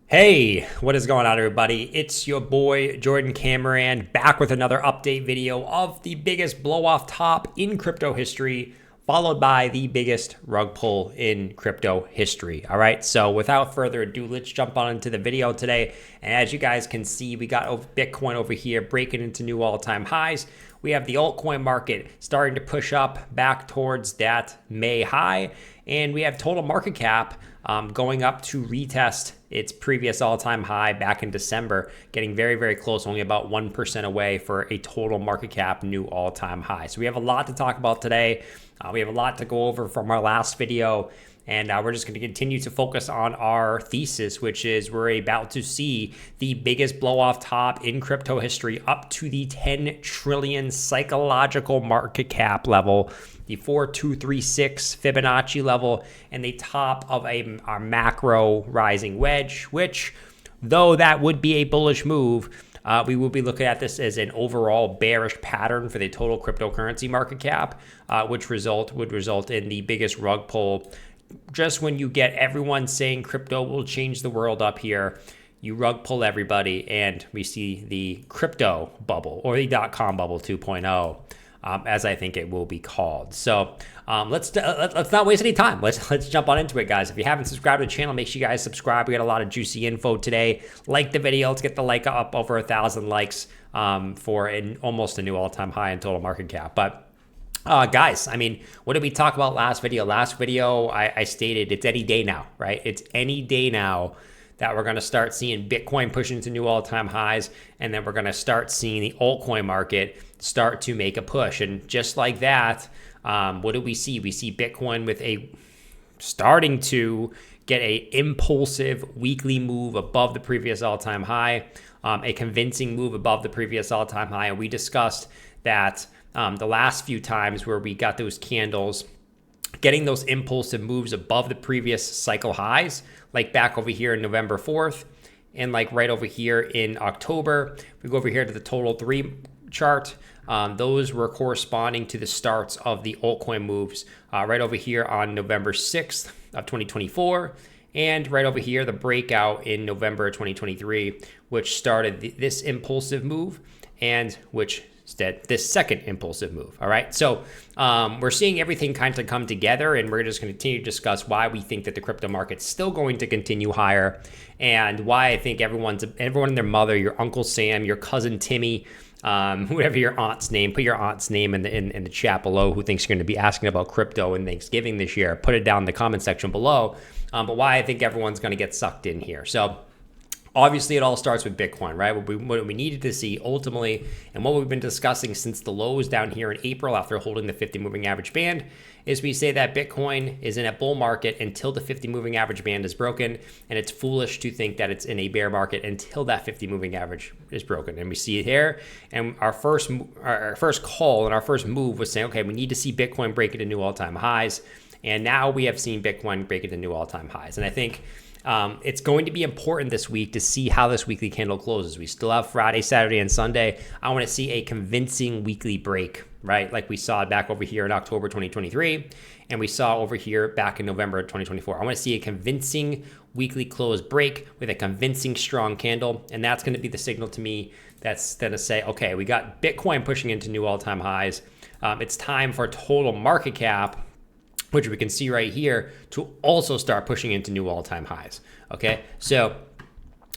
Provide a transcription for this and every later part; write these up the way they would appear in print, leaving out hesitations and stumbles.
Hey, what is going on, everybody? It's your boy Jordan Cameron back with another update video of the biggest blow off top in crypto history, followed by the biggest rug pull in crypto history. All right, so without further ado, let's jump on into the video today. And as you guys can see, we got Bitcoin over here breaking into new all-time highs. We have the altcoin market starting to push up back towards that May high, and we have total market cap going up to retest its previous all-time high back in December, getting very, very close, only about 1% away for a total market cap new all-time high. So we have a lot to talk about today. We have a lot to go over from our last video, and we're just going to continue to focus on our thesis, which is we're about to see the biggest blow-off top in crypto history up to the 10 trillion psychological market cap level, the 4236 Fibonacci level, and the top of our macro rising wedge, which, though that would be a bullish move, we will be looking at this as an overall bearish pattern for the total cryptocurrency market cap, which would result in the biggest rug pull. Just when you get everyone saying crypto will change the world up here, you rug pull everybody, and we see the crypto bubble, or the .com bubble 2.0. As I think it will be called. So let's not waste any time. Let's jump on into it, guys. If you haven't subscribed to the channel, make sure you guys subscribe. We got a lot of juicy info today. Like the video. Let's get the like up over 1,000 likes for almost a new all-time high in total market cap. But guys, I mean, what did we talk about last video? Last video, I stated it's any day now, right? It's any day now that we're going to start seeing Bitcoin push into new all-time highs, and then we're going to start seeing the altcoin market start to make a push. And just like that, what do we see? We see Bitcoin with starting to get a impulsive weekly move above the previous all-time high, a convincing move above the previous all-time high. And we discussed that the last few times where we got those candles, getting those impulsive moves above the previous cycle highs, like back over here in November 4th, and like right over here in October. We go over here to the total 3 chart. Those were corresponding to the starts of the altcoin moves right over here on November 6th of 2024. And right over here, the breakout in November 2023, which started this impulsive move, and which this second impulsive move. All right, so we're seeing everything kind of come together, and we're just going to continue to discuss why we think that the crypto market's still going to continue higher, and why I think everyone and their mother, your Uncle Sam, your cousin Timmy, whatever your aunt's name, put your aunt's name in the chat below, who thinks you're going to be asking about crypto and Thanksgiving this year. Put it down in the comment section below. But why I think everyone's going to get sucked in here. So obviously, it all starts with Bitcoin, right? What we needed to see ultimately, and what we've been discussing since the lows down here in April after holding the 50 moving average band, is we say that Bitcoin is in a bull market until the 50 moving average band is broken, and it's foolish to think that it's in a bear market until that 50 moving average is broken. And we see it here, and our first call and our first move was saying, okay, we need to see Bitcoin break into new all-time highs, and now we have seen Bitcoin break into new all-time highs. And I think it's going to be important this week to see how this weekly candle closes. We still have Friday, Saturday, and Sunday. I want to see a convincing weekly break, right? Like we saw back over here in October 2023, and we saw over here back in November 2024. I want to see a convincing weekly close break with a convincing strong candle, and that's going to be the signal to me that's going to say, okay, we got Bitcoin pushing into new all-time highs. It's time for total market cap, which we can see right here, to also start pushing into new all-time highs. Okay, so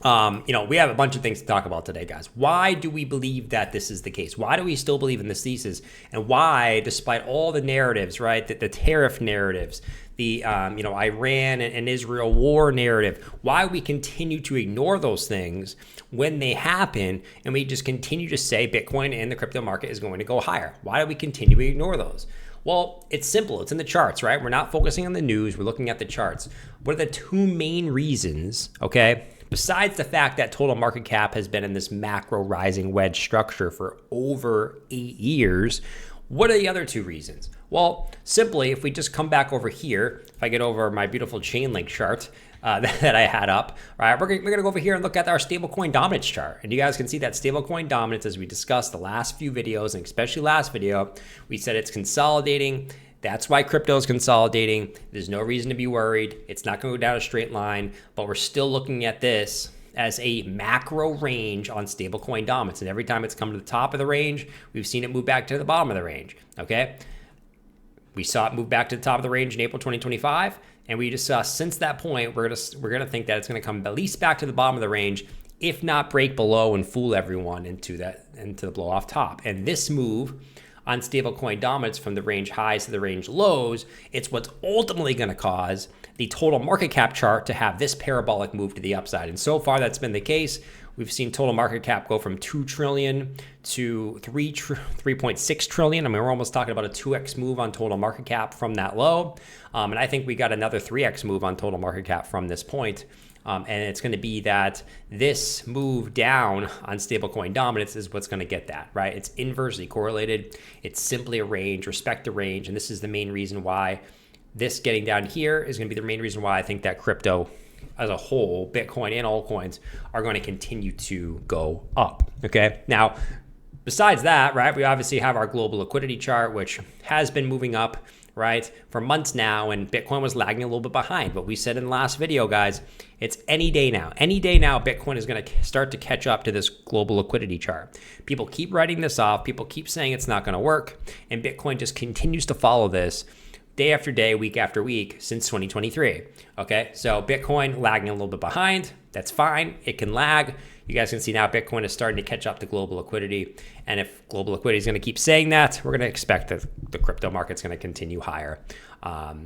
we have a bunch of things to talk about today, guys. Why do we believe that this is the case? Why do we still believe in this thesis? And why, despite all the narratives, right, the tariff narratives, the Iran and Israel war narrative, why we continue to ignore those things when they happen, and we just continue to say Bitcoin and the crypto market is going to go higher? Why do we continue to ignore those? Well, it's simple. It's in the charts, right? We're not focusing on the news. We're looking at the charts. What are the two main reasons, okay, besides the fact that total market cap has been in this macro rising wedge structure for over 8 years? What are the other two reasons? Well, simply, if we just come back over here, if I get over my beautiful chain link chart that I had up, all right, we're going to go over here and look at our stablecoin dominance chart. And you guys can see that stablecoin dominance, as we discussed the last few videos, and especially last video, we said it's consolidating That's why crypto is consolidating. There's no reason to be worried. It's not going to go down a straight line, but we're still looking at this as a macro range on stablecoin dominance. And every time it's come to the top of the range, we've seen it move back to the bottom of the range, okay? We saw it move back to the top of the range in April 2025, and we just saw since that point, we're gonna think that it's gonna come at least back to the bottom of the range, if not break below and fool everyone into the blow off top. And this move on stablecoin dominance from the range highs to the range lows, it's what's ultimately going to cause the total market cap chart to have this parabolic move to the upside. And so far that's been the case. We've seen total market cap go from 2 trillion to 3.6 trillion. I mean, we're almost talking about a 2x move on total market cap from that low. And I think we got another 3x move on total market cap from this point. And it's going to be that this move down on stablecoin dominance is what's going to get that, right? It's inversely correlated. It's simply a range, respect the range. And this is the main reason why this getting down here is going to be the main reason why I think that crypto as a whole, Bitcoin and altcoins, are going to continue to go up, okay? Now, besides that, right, we obviously have our global liquidity chart, which has been moving up, right, for months now, and Bitcoin was lagging a little bit behind. But we said in the last video, guys, it's any day now. Any day now, Bitcoin is going to start to catch up to this global liquidity chart. People keep writing this off. People keep saying it's not going to work, and Bitcoin just continues to follow this day after day, week after week since 2023. Okay, so Bitcoin lagging a little bit behind. That's fine. It can lag. You guys can see now Bitcoin is starting to catch up to global liquidity. And if global liquidity is going to keep saying that, we're going to expect that the crypto market's going to continue higher,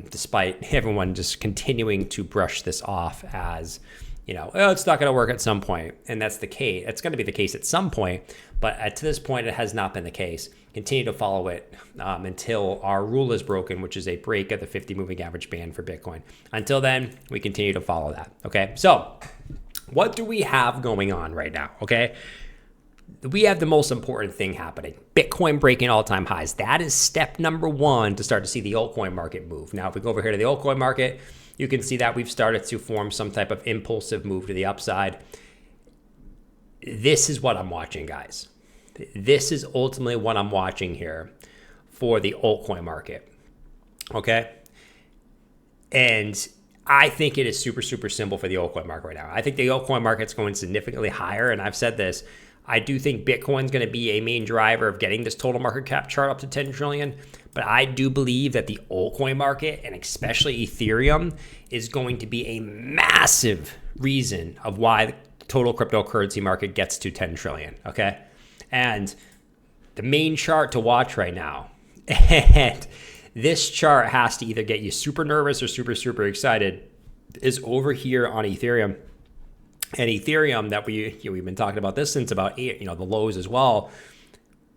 despite everyone just continuing to brush this off as, you know, oh, it's not going to work at some point. And that's the case. It's going to be the case at some point. But to this point, it has not been the case. Continue to follow it until our rule is broken, which is a break of the 50 moving average band for Bitcoin. Until then, we continue to follow that. Okay, so what do we have going on right now? Okay, we have the most important thing happening. Bitcoin breaking all-time highs. That is step number one to start to see the altcoin market move. Now, if we go over here to the altcoin market, you can see that we've started to form some type of impulsive move to the upside. This is what I'm watching, guys. This is ultimately what I'm watching here for the altcoin market, okay? And I think it is super, super simple for the altcoin market right now. I think the altcoin market's going significantly higher, and I've said this. I do think Bitcoin's going to be a main driver of getting this total market cap chart up to 10 trillion, but I do believe that the altcoin market, and especially Ethereum, is going to be a massive reason of why the total cryptocurrency market gets to 10 trillion, okay? And the main chart to watch right now, and this chart has to either get you super nervous or super, super excited, is over here on Ethereum. And Ethereum, that we've been talking about this since about the lows as well.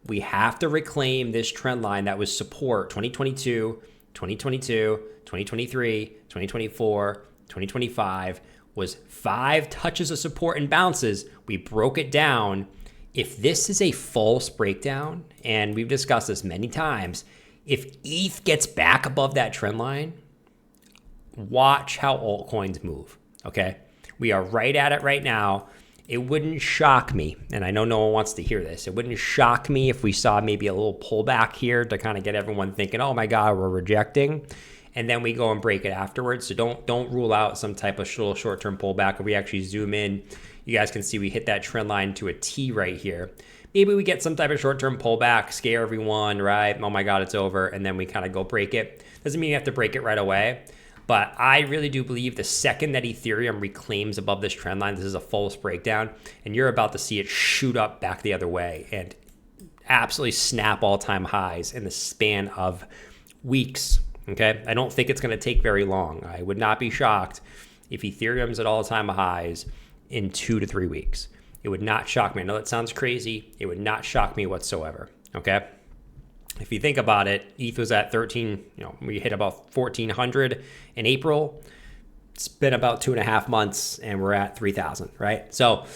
We have to reclaim this trend line that was support 2022, 2022, 2023, 2024, 2025 was 5 touches of support and bounces. We broke it down. If this is a false breakdown, and we've discussed this many times, if ETH gets back above that trend line, watch how altcoins move, okay? We are right at it right now. It wouldn't shock me, and I know no one wants to hear this, it wouldn't shock me if we saw maybe a little pullback here to kind of get everyone thinking, oh my God, we're rejecting, and then we go and break it afterwards. So don't rule out some type of short-term pullback. If we actually zoom in, you guys can see we hit that trend line to a T right here. Maybe we get some type of short-term pullback, scare everyone, right? Oh my God, it's over. And then we kind of go break it. Doesn't mean you have to break it right away. But I really do believe the second that Ethereum reclaims above this trend line, this is a false breakdown, and you're about to see it shoot up back the other way and absolutely snap all-time highs in the span of weeks, okay? I don't think it's going to take very long. I would not be shocked if Ethereum's at all-time highs in 2 to 3 weeks. It would not shock me. I know that sounds crazy. It would not shock me whatsoever, okay? If you think about it, ETH was at 13, we hit about 1,400 in April. It's been about 2.5 months and we're at 3,000, right? So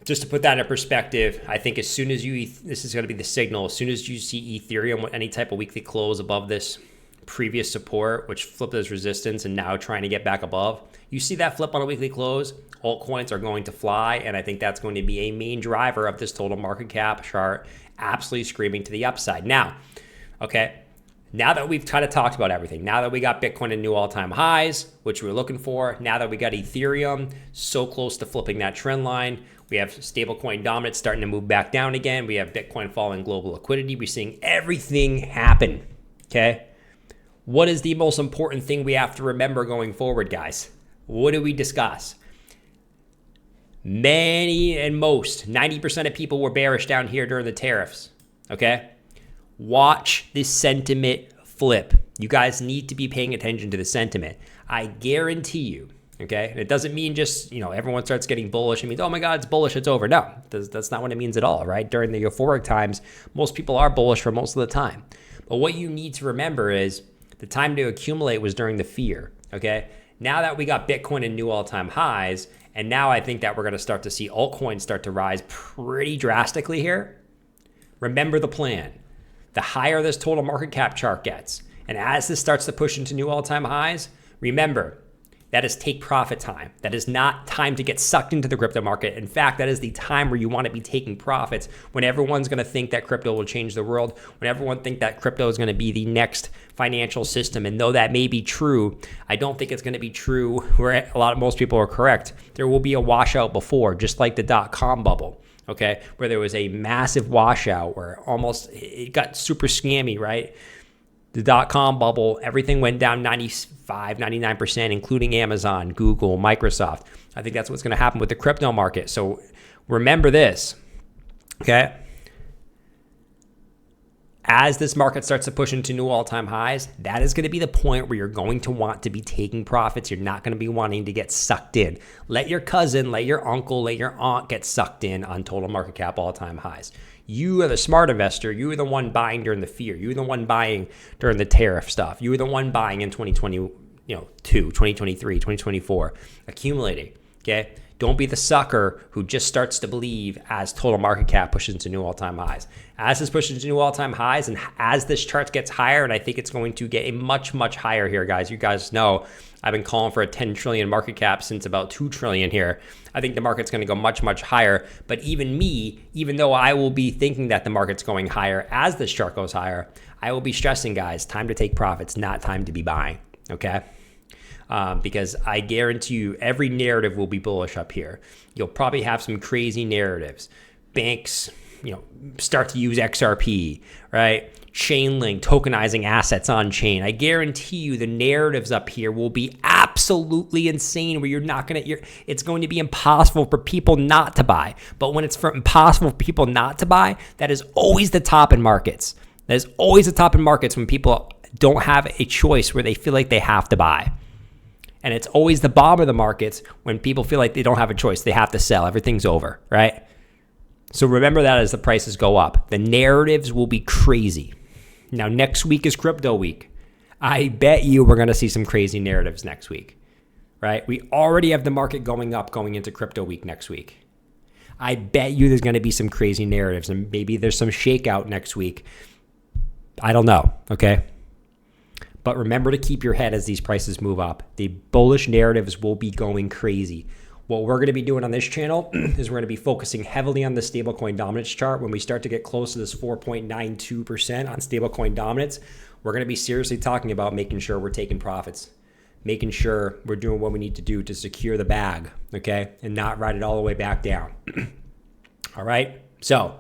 just to put that in perspective, I think as soon as this is going to be the signal, as soon as you see Ethereum with any type of weekly close above this previous support, which flipped as resistance and now trying to get back above, you see that flip on a weekly close, altcoins are going to fly, and I think that's going to be a main driver of this total market cap chart absolutely screaming to the upside. Now, okay, now that we've kind of talked about everything, now that we got Bitcoin at new all-time highs, which we were looking for, now that we got Ethereum so close to flipping that trend line, we have stablecoin dominance starting to move back down again. We have Bitcoin following global liquidity. We're seeing everything happen, okay? What is the most important thing we have to remember going forward, guys? What do we discuss? Many and most, 90% of people were bearish down here during the tariffs, okay? Watch the sentiment flip. You guys need to be paying attention to the sentiment. I guarantee you, okay? And it doesn't mean just, everyone starts getting bullish. It means, oh my God, it's bullish, it's over. No, that's not what it means at all, right? During the euphoric times, most people are bullish for most of the time. But what you need to remember is the time to accumulate was during the fear, okay? Now that we got Bitcoin in new all-time highs, and now I think that we're going to start to see altcoins start to rise pretty drastically here. Remember the plan. The higher this total market cap chart gets, and as this starts to push into new all-time highs, remember, that is take profit time. That is not time to get sucked into the crypto market. In fact, that is the time where you want to be taking profits, when everyone's going to think that crypto will change the world, when everyone think that crypto is going to be the next financial system. And though that may be true, I don't think it's going to be true where most people are correct. There will be a washout before, just like the .com bubble, okay, where there was a massive washout where it got super scammy, right? The .com bubble, everything went down 95, 99%, including Amazon, Google, Microsoft. I think that's what's going to happen with the crypto market. So remember this, okay? As this market starts to push into new all-time highs, that is going to be the point where you're going to want to be taking profits. You're not going to be wanting to get sucked in. Let your cousin, let your uncle, let your aunt get sucked in on total market cap all-time highs. You are the smart investor. You are the one buying during the fear. You are the one buying during the tariff stuff. You are the one buying in 2022, 2023, 2024, accumulating, okay? Don't be the sucker who just starts to believe as total market cap pushes into new all-time highs. As this pushes into new all-time highs, and as this chart gets higher, and I think it's going to get a much, much higher here, guys. You guys know I've been calling for a 10 trillion market cap since about 2 trillion here. I think the market's going to go much, much higher. But even though I will be thinking that the market's going higher as this chart goes higher, I will be stressing, guys, time to take profits, not time to be buying, okay? Because I guarantee you every narrative will be bullish up here. You'll probably have some crazy narratives. Banks, start to use XRP, right? Chainlink, tokenizing assets on chain. I guarantee you the narratives up here will be absolutely insane where it's going to be impossible for people not to buy. But when it's impossible for people not to buy, that is always the top in markets. That is always the top in markets when people don't have a choice where they feel like they have to buy. And it's always the bottom of the markets when people feel like they don't have a choice. They have to sell. Everything's over, right? So remember that as the prices go up. The narratives will be crazy. Now, next week is crypto week. I bet you we're going to see some crazy narratives next week, right? We already have the market going up going into crypto week next week. I bet you there's going to be some crazy narratives, and maybe there's some shakeout next week. I don't know, okay? But remember to keep your head as these prices move up. The bullish narratives will be going crazy. What we're going to be doing on this channel is we're going to be focusing heavily on the stablecoin dominance chart. When we start to get close to this 4.92% on stablecoin dominance, we're going to be seriously talking about making sure we're taking profits, making sure we're doing what we need to do to secure the bag, okay, and not ride it all the way back down. All right, so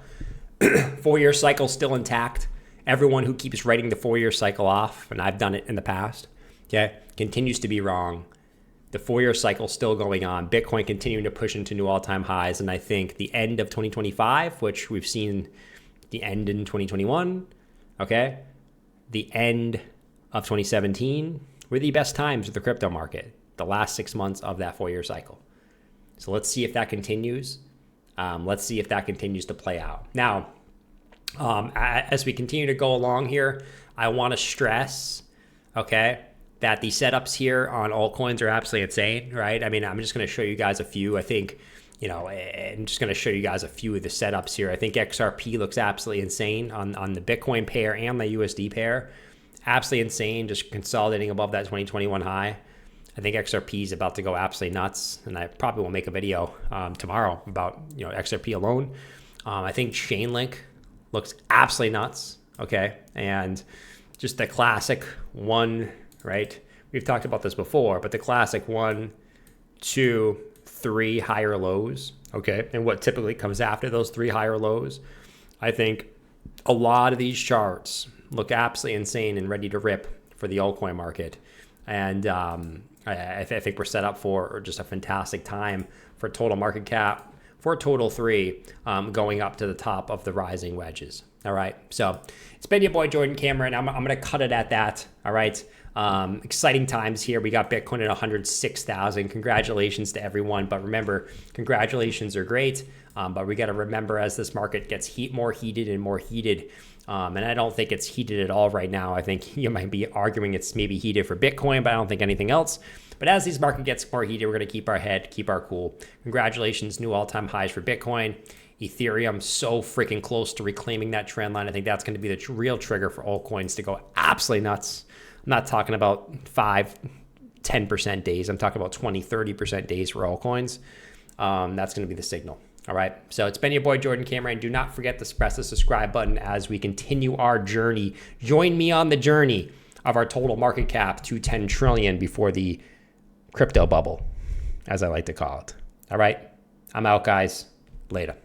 4-year cycle still intact. Everyone who keeps writing the 4-year cycle off, and I've done it in the past, okay, continues to be wrong. The 4-year cycle still going on. Bitcoin continuing to push into new all-time highs. And I think the end of 2025, which we've seen the end in 2021, okay, the end of 2017 were the best times of the crypto market, the last 6 months of that 4-year cycle. So let's see if that continues. Let's see if that continues to play out. Now, as we continue to go along here, I want to stress, okay, that the setups here on altcoins are absolutely insane, right? I mean, I'm just going to show you guys a few. I think, I'm just going to show you guys a few of the setups here. I think XRP looks absolutely insane on the Bitcoin pair and the USD pair. Absolutely insane, just consolidating above that 2021 high. I think XRP is about to go absolutely nuts, and I probably will make a video tomorrow about XRP alone. I think Chainlink looks absolutely nuts, okay? And just the classic one, right? We've talked about this before, but the classic 1, 2, 3 higher lows, okay? And what typically comes after those 3 higher lows, I think a lot of these charts look absolutely insane and ready to rip for the altcoin market. And I think we're set up for just a fantastic time for total market cap, for total 3, going up to the top of the rising wedges. All right. So it's been your boy, Jordan Cameron. I'm going to cut it at that. All right. Exciting times here. We got Bitcoin at 106,000. Congratulations to everyone. But remember, congratulations are great. But we got to remember, as this market gets more heated and more heated, and I don't think it's heated at all right now. I think you might be arguing it's maybe heated for Bitcoin, but I don't think anything else. But as this market gets more heated, we're going to keep our head, keep our cool. Congratulations, new all-time highs for Bitcoin. Ethereum so freaking close to reclaiming that trend line. I think that's going to be the real trigger for altcoins to go absolutely nuts. I'm not talking about 5-10% days. I'm talking about 20-30% days for altcoins. That's going to be the signal. All right. So it's been your boy, Jordan Cameron. Do not forget to press the subscribe button as we continue our journey. Join me on the journey of our total market cap to 10 trillion before the crypto bubble, as I like to call it. All right. I'm out, guys. Later.